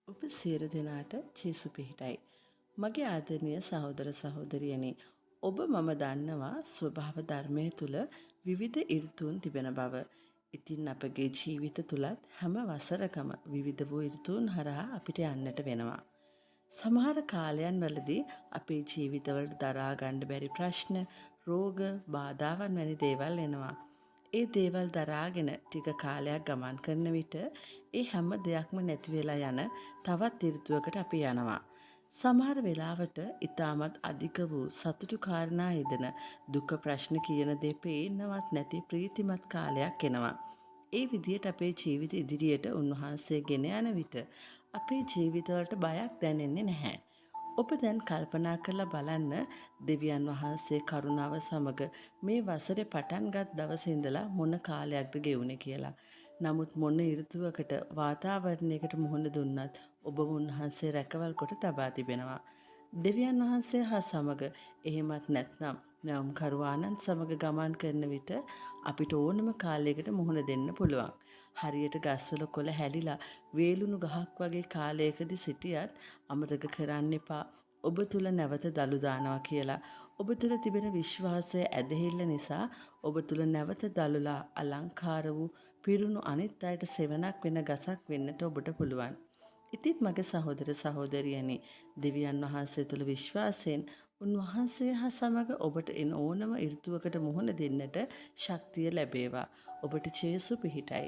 ඔබ සියලු දෙනාට ජේසු පිහිටයි. මගේ ආදරණීය සහෝදර සහෝදරියනි, ඔබ මම දන්නවා ස්වභාව ධර්මයේ තුල විවිධ ඍතුන් තිබෙන බව. ඉතින් අපගේ ජීවිත තුලත් හැම වසරකම විවිධ වූ ඍතුන් හරහා අපිට යන්නට වෙනවා. සමහර කාලයන් වලදී අපේ ජීවිතවලට දරා ගන්න බැරි ප්‍රශ්න, රෝග, බාධාවන් වැනි දේවල් එනවා. ඒ දේවල් දරාගෙන ටික කාලයක් ගමන් කරන විට ඒ හැම දෙයක්ම නැති වෙලා යන තවත් ඍතුවකට අපි යනවා. සමහර වෙලාවට ඊටමත් අධික වූ සතුටු කාරණා යෙදෙන දුක ප්‍රශ්න කියන දේ පේන්නවත් නැති ප්‍රීතිමත් කාලයක් එනවා. ඒ විදියට අපේ ජීවිත ඉදිරියට උන්වහන්සේ ගෙන යන විට අපේ ජීවිතවලට බයක් දැනෙන්නේ නැහැ. ඔබ දැන් කල්පනා කරලා බලන්න දෙවියන් වහන්සේ කරුණාව සමග මේ වසරේ පටන්ගත් දවසේ ඉඳලා මොන කාලයක්ද ගෙවුනේ කියලා. නමුත් මොන ඍතුවකට වාතාවරණයකට මුහුණ දුන්නත් ඔබ උන්වහන්සේ රැකවල් කොට තබා තිබෙනවා. දෙවියන් වහන්සේ හා සමග එහෙමත් නැත්නම් නැවුම් කරුවානන් සමග ගමන් කරන විට අපිට ඕනම කාලයකට මුහුණ දෙන්න පුළුවන්. හරියට ගස්වල කොළ හැලිලා වේලුණු ගහක් වගේ කාලයකදී සිටියත් අමතක කරන්න එපා. ඔබ තුල නැවත දළු දානවා කියලා. ඔබ තුල තිබෙන විශ්වාසය ඇදහිල්ල නිසා ඔබ තුල නැවත දළුලා අලංකාර වූ පිරුණු අනිත් අයට සෙවණක් වෙන ගසක් වෙන්නට ඔබට පුළුවන්. ඉතින් මගේ සහෝදර සහෝදරියනි, දෙවියන් වහන්සේ තුල විශ්වාසයෙන් උන්වහන්සේ හා සමග ඔබට එන ඕනම ඍතුවකට මුහුණ දෙන්නට ශක්තිය ලැබේවා. ඔබට ජේසු පිහිටයි.